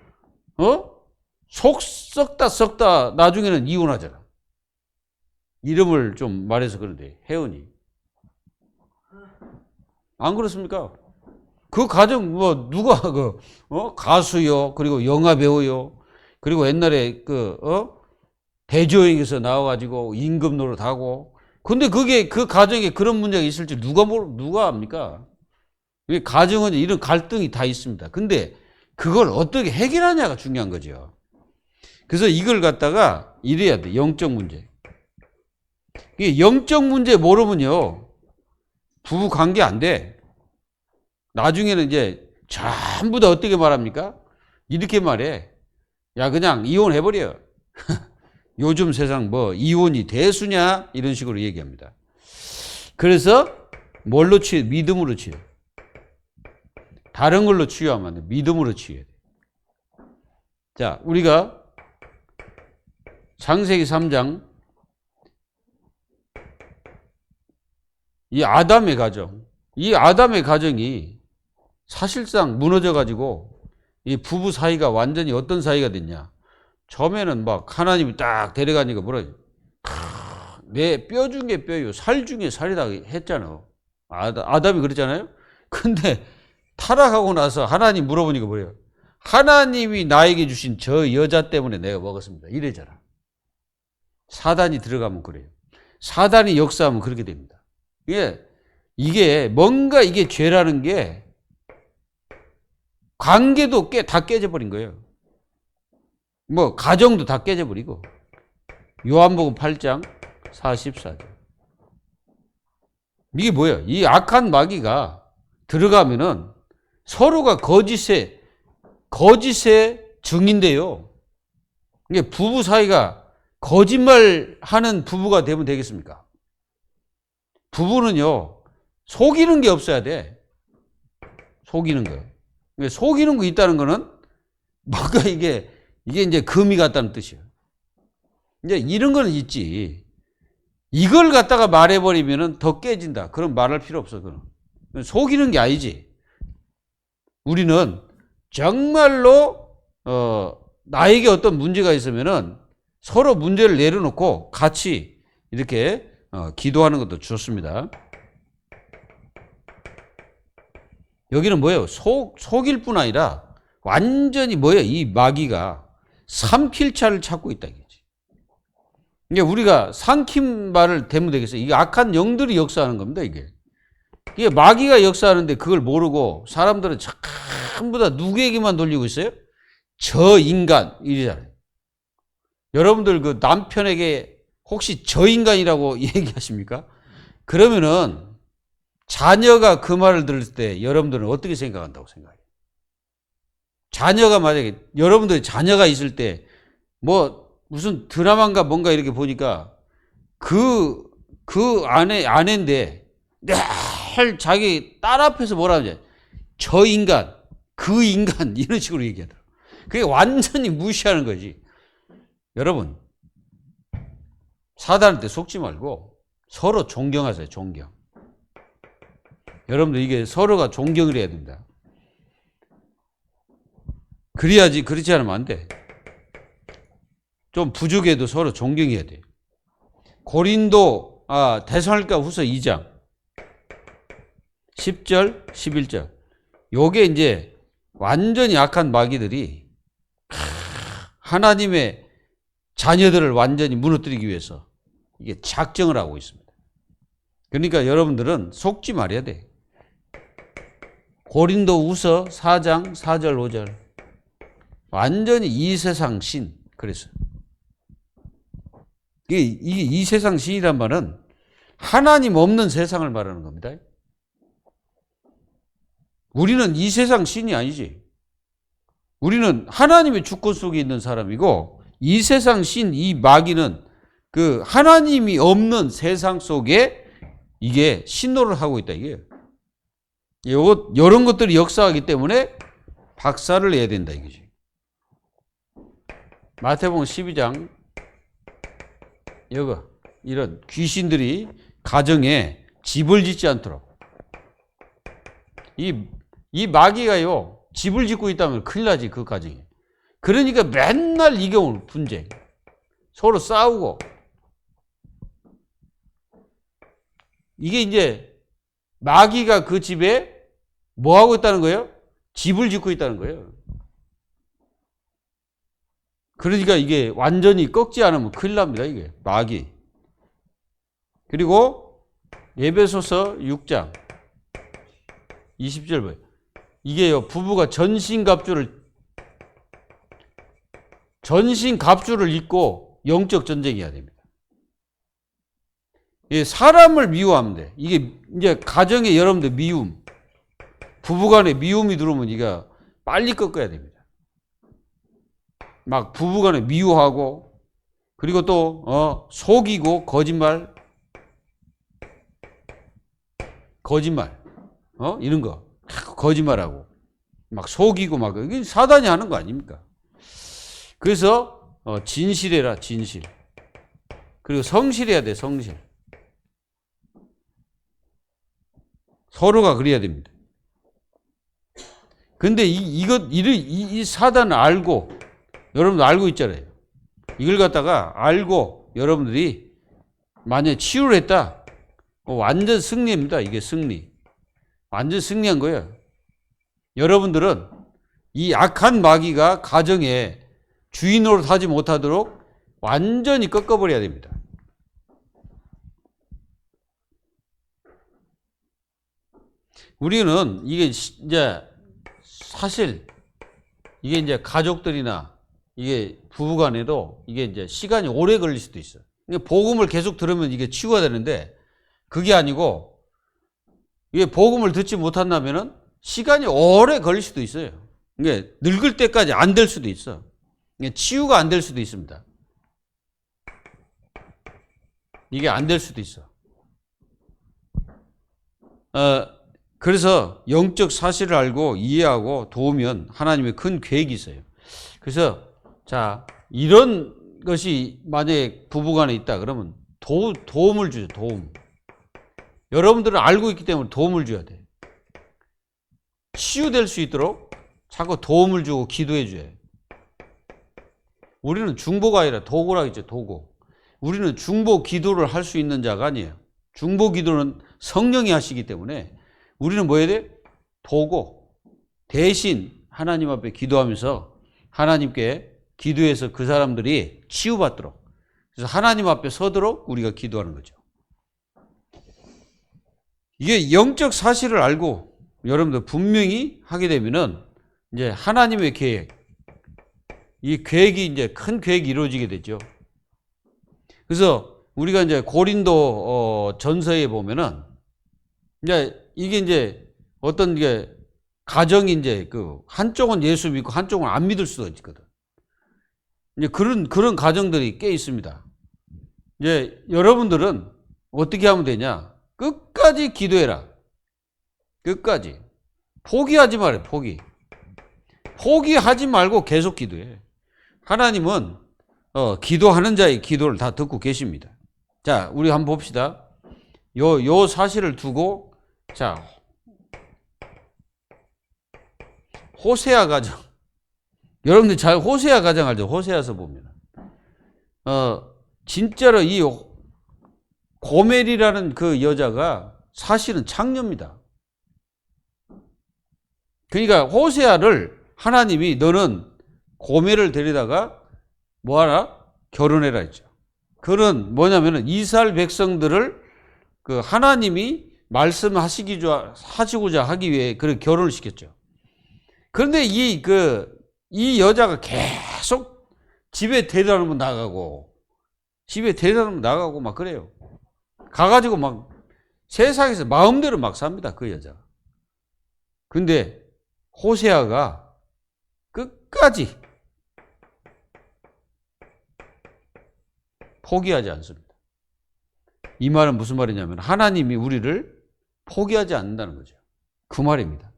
속 썩다 나중에는 이혼하잖아. 이름을 좀 말해서 그런데 혜은이 안 그렇습니까? 그 가정 누가 가수요, 그리고 영화 배우요, 그리고 옛날에 대조영에서 나와가지고 임금 노릇하고. 근데 그 가정에 그런 문제가 있을 줄 누가 압니까? 가정은 이런 갈등이 다 있습니다. 근데 그걸 어떻게 해결하냐가 중요한 거죠. 그래서 이걸 갖다가 이래야 돼. 영적 문제. 영적 문제 모르면요, 부부 관계 안 돼. 나중에는 이제 전부 다 어떻게 말합니까? 이렇게 말해. 야, 그냥 이혼해버려. 요즘 세상 뭐 이혼이 대수냐 이런 식으로 얘기합니다. 그래서 뭘로 치유? 믿음으로 치유. 다른 걸로 치유하면 안 돼. 믿음으로 치유해야 돼. 자, 우리가 창세기 3장 이 아담의 가정, 이 아담의 가정이 사실상 무너져가지고 이 부부 사이가 완전히 어떤 사이가 됐냐. 처음에는 막 하나님이 딱 데려가니까 뭐라 내 뼈 중에 뼈요 살 중에 살이다 했잖아. 아담이 그랬잖아요. 근데 타락하고 나서 하나님 물어보니까 뭐래요? 하나님이 나에게 주신 저 여자 때문에 내가 먹었습니다. 이래잖아. 사단이 들어가면 그래요. 사단이 역사하면 그렇게 됩니다. 이게 뭔가 이게 죄라는 게 관계도 다 깨져버린 거예요. 뭐 가정도 다 깨져버리고. 요한복음 8장 44절. 이게 뭐예요? 이 악한 마귀가 들어가면은 서로가 거짓의 증인데요. 이게 부부 사이가 거짓말하는 부부가 되면 되겠습니까? 부부는요, 속이는 게 없어야 돼. 속이는 거. 속이는 거 있다는 거는 뭔가 이게 이제 금이 같다는 뜻이에요. 이제 이런 거는 있지. 이걸 갖다가 말해버리면은 더 깨진다. 그럼 말할 필요 없어. 그럼 속이는 게 아니지. 우리는 정말로 나에게 어떤 문제가 있으면은 서로 문제를 내려놓고 같이 이렇게 기도하는 것도 좋습니다. 여기는 뭐예요? 속일 뿐 아니라 완전히 뭐예요? 이 마귀가 삼킬 차를 찾고 있다 이거지. 이게 우리가 삼킨 말을 대면 되겠어요. 이게 악한 영들이 역사하는 겁니다. 이게 마귀가 역사하는데 그걸 모르고 사람들은 전부 다 누구에게만 돌리고 있어요? 저 인간 이러잖아요. 여러분들 그 남편에게 혹시 저 인간이라고 얘기하십니까? 그러면은 자녀가 그 말을 들을 때 여러분들은 어떻게 생각한다고 생각해요? 자녀가 만약에 여러분들이 자녀가 있을 때 뭐 무슨 드라마인가 뭔가 이렇게 보니까 그 아내인데 늘 자기 딸 앞에서 뭐라 하냐, 저 인간, 그 인간 이런 식으로 얘기하더라고. 그게 완전히 무시하는 거지. 여러분, 사단한테 속지 말고 서로 존경하세요. 존경. 여러분들 이게 서로가 존경을 해야 된다. 그래야지. 그렇지 않으면 안 돼. 좀 부족해도 서로 존경해야 돼. 데살로니가 후서 2장 10절 11절 요게 이제 완전히 악한 마귀들이 하나님의 자녀들을 완전히 무너뜨리기 위해서 이게 작정을 하고 있습니다. 그러니까 여러분들은 속지 말아야 돼. 고린도후서 4장 4절 5절 완전히 이 세상 신. 그래서 이게 이 세상 신이란 말은 하나님 없는 세상을 말하는 겁니다. 우리는 이 세상 신이 아니지. 우리는 하나님의 주권 속에 있는 사람이고, 이 세상 신, 이 마귀는 그 하나님이 없는 세상 속에 이게 신노를 하고 있다 이게. 이런 것들이 역사하기 때문에 박살을 내야 된다 이거지. 마태복음 12장 이런 귀신들이 가정에 집을 짓지 않도록. 이 마귀가요, 집을 짓고 있다면 큰일 나지, 그 가정에. 그러니까 맨날 이경우 분쟁. 서로 싸우고. 이게 이제 마귀가 그 집에 뭐 하고 있다는 거예요? 집을 짓고 있다는 거예요. 그러니까 이게 완전히 꺾지 않으면 큰일 납니다, 이게. 마귀. 그리고 에베소서 6장 20절 보여요. 이게요, 부부가 전신갑주를 입고 영적 전쟁해야 됩니다. 사람을 미워하면 돼. 이게 이제 가정에 여러분들 미움, 부부간에 미움이 들어오면 이게 빨리 꺾어야 됩니다. 막 부부간에 미워하고 그리고 또 속이고 거짓말 이런 거 거짓말하고 막 속이고 막 이게 사단이 하는 거 아닙니까? 그래서 진실해라 진실. 그리고 성실해야 돼 성실. 서로가 그래야 됩니다. 근데 이 사단을 알고 여러분들 알고 있잖아요. 이걸 갖다가 알고 여러분들이 만약에 치유를 했다. 완전 승리입니다. 이게 승리. 완전 승리한 거예요. 여러분들은 이 악한 마귀가 가정에 주인 노릇하지 못하도록 완전히 꺾어버려야 됩니다. 우리는 이게 이제 사실 이게 이제 가족들이나 이게 부부간에도 이게 이제 시간이 오래 걸릴 수도 있어요. 복음을 계속 들으면 이게 치유가 되는데 그게 아니고 이게 복음을 듣지 못한다면은 시간이 오래 걸릴 수도 있어요. 이게 늙을 때까지 안 될 수도 있어. 이게 치유가 안 될 수도 있습니다. 이게 안 될 수도 있어. 그래서 영적 사실을 알고 이해하고 도우면 하나님의 큰 계획이 있어요. 그래서 자 이런 것이 만약에 부부간에 있다 그러면 도움을 주죠. 도움. 여러분들은 알고 있기 때문에 도움을 줘야 돼. 치유될 수 있도록 자꾸 도움을 주고 기도해 줘야 해. 우리는 중보가 아니라 도구라 했죠. 도구. 우리는 중보 기도를 할 수 있는 자가 아니에요. 중보 기도는 성령이 하시기 때문에 우리는 뭐 해야 돼? 도구. 대신 하나님 앞에 기도하면서 하나님께 기도해서 그 사람들이 치유받도록. 그래서 하나님 앞에 서도록 우리가 기도하는 거죠. 이게 영적 사실을 알고 여러분들 분명히 하게 되면은 이제 하나님의 계획, 이 계획이 이제 큰 계획이 이루어지게 되죠. 그래서 우리가 이제 고린도 전서에 보면은 이제 이게 이제 어떤 게 가정이 이제 그 한쪽은 예수 믿고 한쪽은 안 믿을 수도 있거든. 이제 그런 가정들이 꽤 있습니다. 이제 여러분들은 어떻게 하면 되냐? 끝까지 기도해라. 끝까지. 포기하지 말아요. 포기하지 말고 계속 기도해. 하나님은 기도하는 자의 기도를 다 듣고 계십니다. 자, 우리 한번 봅시다. 요 사실을 두고 자 호세아 가정. 여러분들 잘 호세아 가정 알죠? 호세아서 보면 진짜로 이 고멜이라는 그 여자가 사실은 창녀입니다. 그러니까 호세아를 하나님이 너는 고멜을 데리다가 뭐하라? 결혼해라 했죠. 그런 뭐냐면은 이스라엘 백성들을 그 하나님이 말씀하시고자 하기 위해 그런 결혼을 시켰죠. 그런데 이 여자가 계속 집에 데려다 놓으면 나가고 막 그래요. 가가지고 막 세상에서 마음대로 막 삽니다. 그 여자가. 근데 호세아가 끝까지 포기하지 않습니다. 이 말은 무슨 말이냐면 하나님이 우리를 포기하지 않는다는 거죠. 그 말입니다.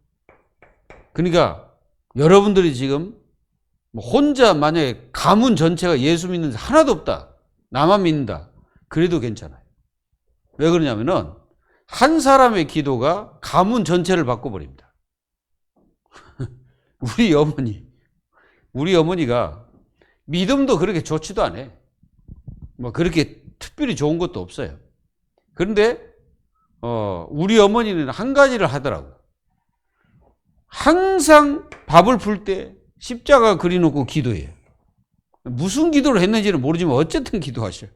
그러니까 여러분들이 지금 혼자 만약에 가문 전체가 예수 믿는 사람 하나도 없다. 나만 믿는다. 그래도 괜찮아요. 왜 그러냐면은 한 사람의 기도가 가문 전체를 바꿔버립니다. 우리 어머니가 믿음도 그렇게 좋지도 않아. 뭐 그렇게 특별히 좋은 것도 없어요. 그런데 우리 어머니는 한 가지를 하더라고. 항상 밥을 풀 때 십자가 그려놓고 기도해요. 무슨 기도를 했는지는 모르지만 어쨌든 기도하셔요.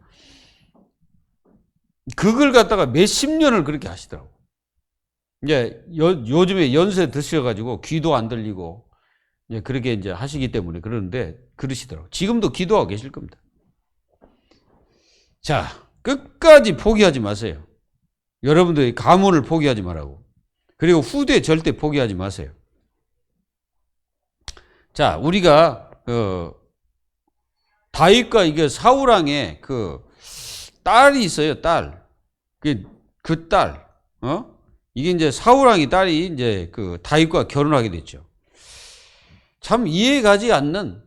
그걸 갖다가 몇십 년을 그렇게 하시더라고. 이제 요즘에 연세 드셔가지고 귀도 안 들리고 이제 그렇게 이제 하시기 때문에 그러는데 그러시더라고. 지금도 기도하고 계실 겁니다. 자, 끝까지 포기하지 마세요. 여러분들이 가문을 포기하지 말라고. 그리고 후대 절대 포기하지 마세요. 자, 우리가 다윗과 이게 사울 왕의 그 딸이 있어요. 딸. 그 딸. 이게 이제 사울 왕의 딸이 이제 그 다윗과 결혼하게 됐죠. 참 이해가지 않는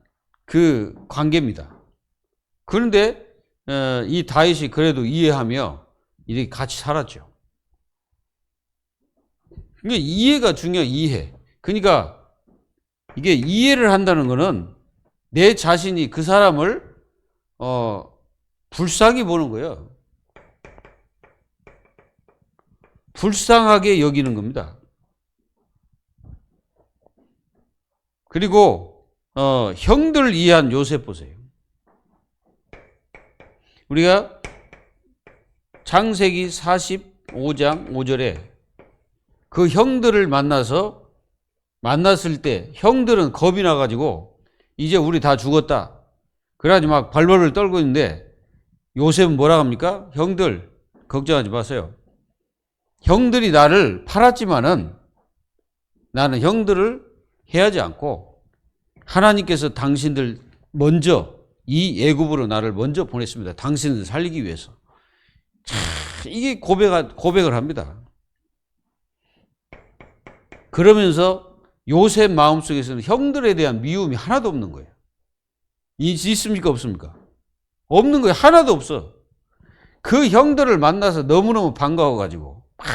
그 관계입니다. 그런데 이 다윗이 그래도 이해하며 이렇게 같이 살았죠. 그러니까 이해가 중요해. 이해. 그러니까 이게 이해를 한다는 거는 내 자신이 그 사람을 불쌍히 보는 거예요. 불쌍하게 여기는 겁니다. 그리고 형들 이해한 요셉 보세요. 우리가 창세기 45장 5절에 그 형들을 만났을 때 형들은 겁이 나가지고 이제 우리 다 죽었다. 그래가지고 막 발벌을 떨고 있는데 요셉은 뭐라 합니까? 형들 걱정하지 마세요. 형들이 나를 팔았지만은 나는 형들을 해하지 않고 하나님께서 당신들 먼저 이 애굽으로 나를 먼저 보냈습니다. 당신을 살리기 위해서. 이게 고백을 합니다. 그러면서 요셉 마음속에서는 형들에 대한 미움이 하나도 없는 거예요. 있습니까? 없습니까? 없는 거예요. 하나도 없어. 그 형들을 만나서 너무너무 반가워가지고 막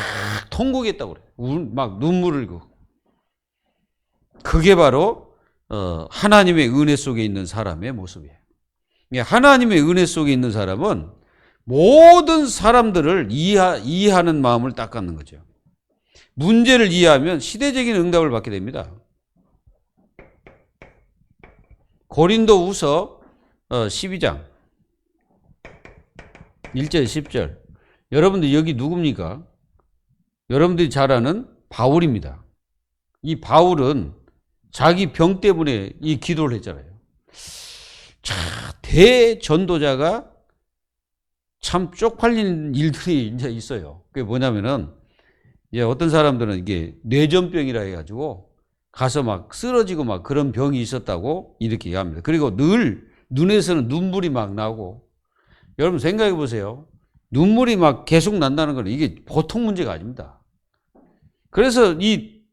통곡했다고 그래요. 막 눈물을 흘리고. 그게 바로 하나님의 은혜 속에 있는 사람의 모습이에요. 하나님의 은혜 속에 있는 사람은 모든 사람들을 이해하는 마음을 딱 갖는 거죠. 문제를 이해하면 시대적인 응답을 받게 됩니다. 고린도후서 12장 1절 10절. 여러분들 여기 누굽니까? 여러분들이 잘 아는 바울입니다. 이 바울은 자기 병 때문에 이 기도를 했잖아요. 자, 대전도자가 참 쪽팔리는 일들이 이제 있어요. 그게 뭐냐면은 이제 어떤 사람들은 이게 뇌전병이라 해가지고 가서 막 쓰러지고 막 그런 병이 있었다고 이렇게 얘기합니다. 그리고 늘 눈에서는 눈물이 막 나고, 여러분 생각해 보세요. 눈물이 막 계속 난다는 건 이게 보통 문제가 아닙니다. 그래서 이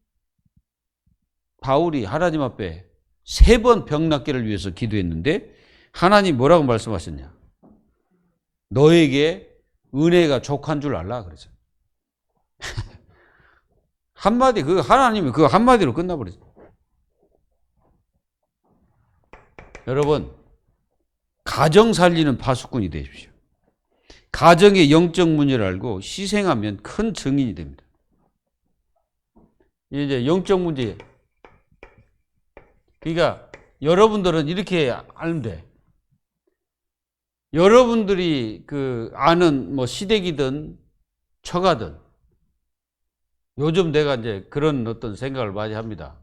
바울이 하나님 앞에 3번 병 낫기를 위해서 기도했는데 하나님 뭐라고 말씀하셨냐? 너에게 은혜가 족한 줄 알라 그랬어요. 한마디, 하나님이 그 한마디로 끝나버렸어요. 여러분, 가정 살리는 파수꾼이 되십시오. 가정의 영적 문제를 알고 희생하면 큰 증인이 됩니다. 이제 영적 문제. 그러니까 여러분들은 이렇게 알면 돼. 여러분들이 아는 뭐 시댁이든 처가든 요즘 내가 이제 그런 어떤 생각을 많이 합니다.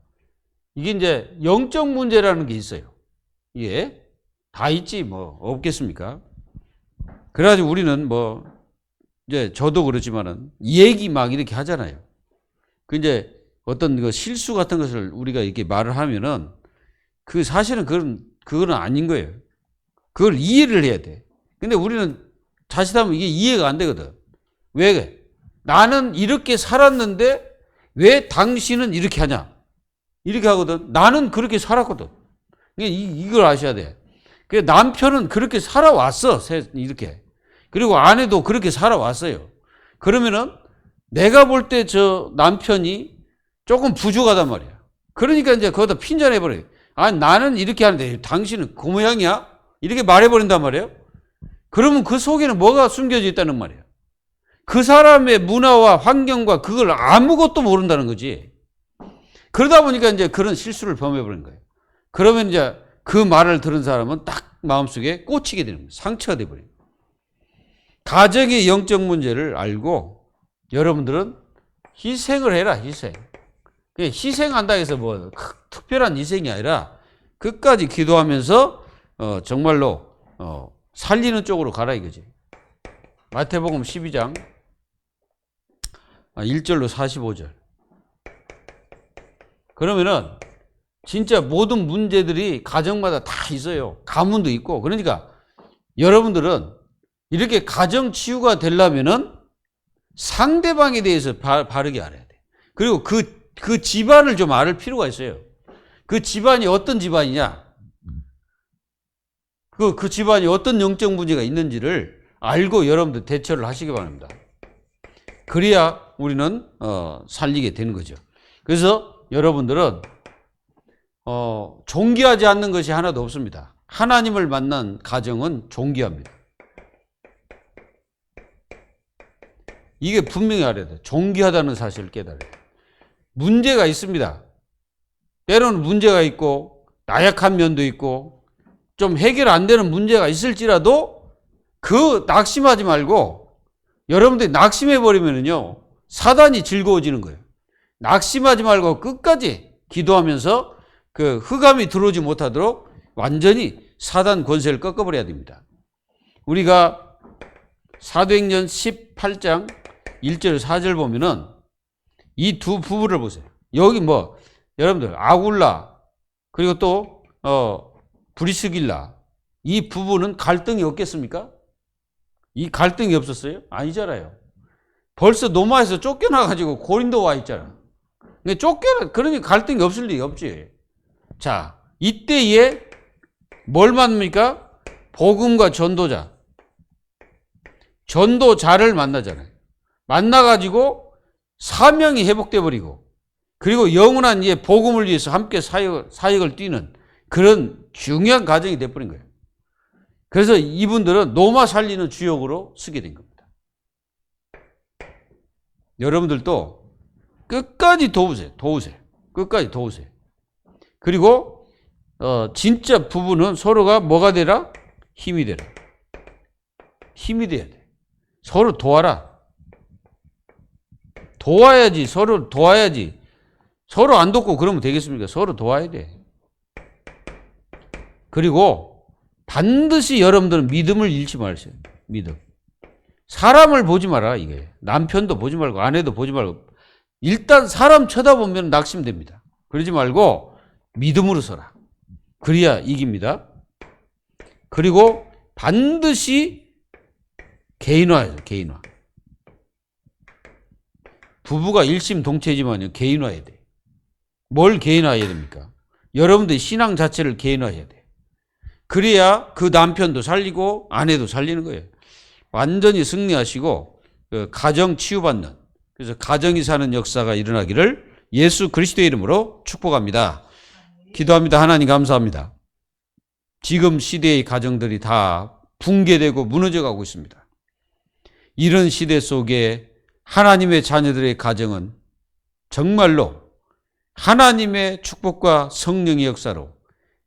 이게 이제 영적 문제라는 게 있어요. 예. 다 있지 뭐 없겠습니까? 그래가지고 우리는 뭐 이제 저도 그렇지만은 얘기 막 이렇게 하잖아요. 그 이제 어떤 그 실수 같은 것을 우리가 이렇게 말을 하면은 그 사실은 그거는 아닌 거예요. 그걸 이해를 해야 돼. 근데 우리는 자칫하면 이게 이해가 안 되거든. 왜? 나는 이렇게 살았는데 왜 당신은 이렇게 하냐? 이렇게 하거든. 나는 그렇게 살았거든. 이걸 아셔야 돼. 남편은 그렇게 살아왔어. 이렇게. 그리고 아내도 그렇게 살아왔어요. 그러면은 내가 볼 때 저 남편이 조금 부족하단 말이야. 그러니까 이제 거기다 핀잔해버려요. 아니, 나는 이렇게 하는데 당신은 그 모양이야? 이렇게 말해버린단 말이에요. 그러면 그 속에는 뭐가 숨겨져 있다는 말이에요. 그 사람의 문화와 환경과 그걸 아무것도 모른다는 거지. 그러다 보니까 이제 그런 실수를 범해버린 거예요. 그러면 이제 그 말을 들은 사람은 딱 마음속에 꽂히게 되는 거예요. 상처가 돼버려요. 가정의 영적 문제를 알고 여러분들은 희생을 해라, 희생. 희생한다 해서 뭐 특별한 희생이 아니라 끝까지 기도하면서 정말로 살리는 쪽으로 가라 이거지. 마태복음 12장 1절로 45절. 그러면은 진짜 모든 문제들이 가정마다 다 있어요. 가문도 있고. 그러니까 여러분들은 이렇게 가정 치유가 되려면은 상대방에 대해서 바르게 알아야 돼. 그리고 그 집안을 좀 알을 필요가 있어요. 그 집안이 어떤 집안이냐? 그 집안이 어떤 영적 문제가 있는지를 알고 여러분들 대처를 하시기 바랍니다. 그래야 우리는 살리게 되는 거죠. 그래서 여러분들은 존귀하지 않는 것이 하나도 없습니다. 하나님을 만난 가정은 존귀합니다. 이게 분명히 알아야 돼요. 존귀하다는 사실을 깨달아야 돼요. 문제가 있습니다. 때로는 문제가 있고 나약한 면도 있고 좀 해결 안 되는 문제가 있을지라도 그 낙심하지 말고 여러분들이 낙심해버리면요 사단이 즐거워지는 거예요. 낙심하지 말고 끝까지 기도하면서 그 흑암이 들어오지 못하도록 완전히 사단 권세를 꺾어버려야 됩니다. 우리가 사도행전 18장 1절 4절 보면은 이 두 부부를 보세요. 여기 여러분들 아굴라 그리고 또 브리스길라 이 부부는 갈등이 없겠습니까? 이 갈등이 없었어요? 아니잖아요. 벌써 로마에서 쫓겨나가지고 고린도 와 있잖아. 그러니 갈등이 없을 리가 없지. 자, 이때에 뭘 만납니까? 복음과 전도자를 만나잖아요. 만나가지고 사명이 회복돼 버리고 그리고 영원한 복음을 위해서 함께 사역을 뛰는 그런 중요한 과정이 돼버린 거예요. 그래서 이분들은 로마 살리는 주역으로 쓰게 된 겁니다. 여러분들도 끝까지 도우세요. 끝까지 도우세요. 그리고 진짜 부부는 서로가 뭐가 되라? 힘이 되라. 힘이 돼야 돼. 서로 도와라. 도와야지. 서로 도와야지. 서로 안 돕고 그러면 되겠습니까? 서로 도와야 돼. 그리고 반드시 여러분들은 믿음을 잃지 마세요. 믿음. 사람을 보지 마라 이게. 남편도 보지 말고 아내도 보지 말고 일단 사람 쳐다보면 낙심됩니다. 그러지 말고 믿음으로 서라. 그래야 이깁니다. 그리고 반드시 개인화해요. 개인화. 부부가 일심동체지만요. 개인화해야 돼. 뭘 개인화해야 됩니까? 여러분들의 신앙 자체를 개인화해야 돼. 그래야 그 남편도 살리고 아내도 살리는 거예요. 완전히 승리하시고 가정 치유받는 그래서 가정이 사는 역사가 일어나기를 예수 그리스도의 이름으로 축복합니다. 기도합니다. 하나님 감사합니다. 지금 시대의 가정들이 다 붕괴되고 무너져가고 있습니다. 이런 시대 속에 하나님의 자녀들의 가정은 정말로 하나님의 축복과 성령의 역사로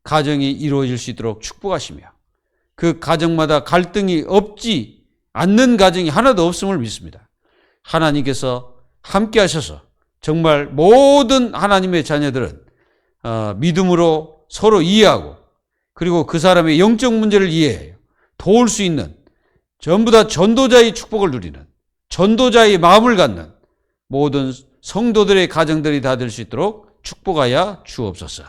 가정이 이루어질 수 있도록 축복하시며 그 가정마다 갈등이 없지 않는 가정이 하나도 없음을 믿습니다. 하나님께서 함께 하셔서 정말 모든 하나님의 자녀들은 믿음으로 서로 이해하고 그리고 그 사람의 영적 문제를 이해해요. 도울 수 있는 전부 다 전도자의 축복을 누리는 전도자의 마음을 갖는 모든 성도들의 가정들이 다 될 수 있도록 축복하여 주옵소서.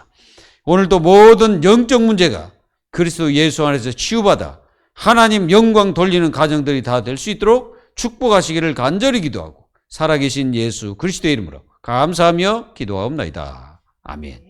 오늘도 모든 영적 문제가 그리스도 예수 안에서 치유받아 하나님 영광 돌리는 가정들이 다 될 수 있도록 축복하시기를 간절히 기도하고 살아계신 예수 그리스도의 이름으로 감사하며 기도하옵나이다. 아멘.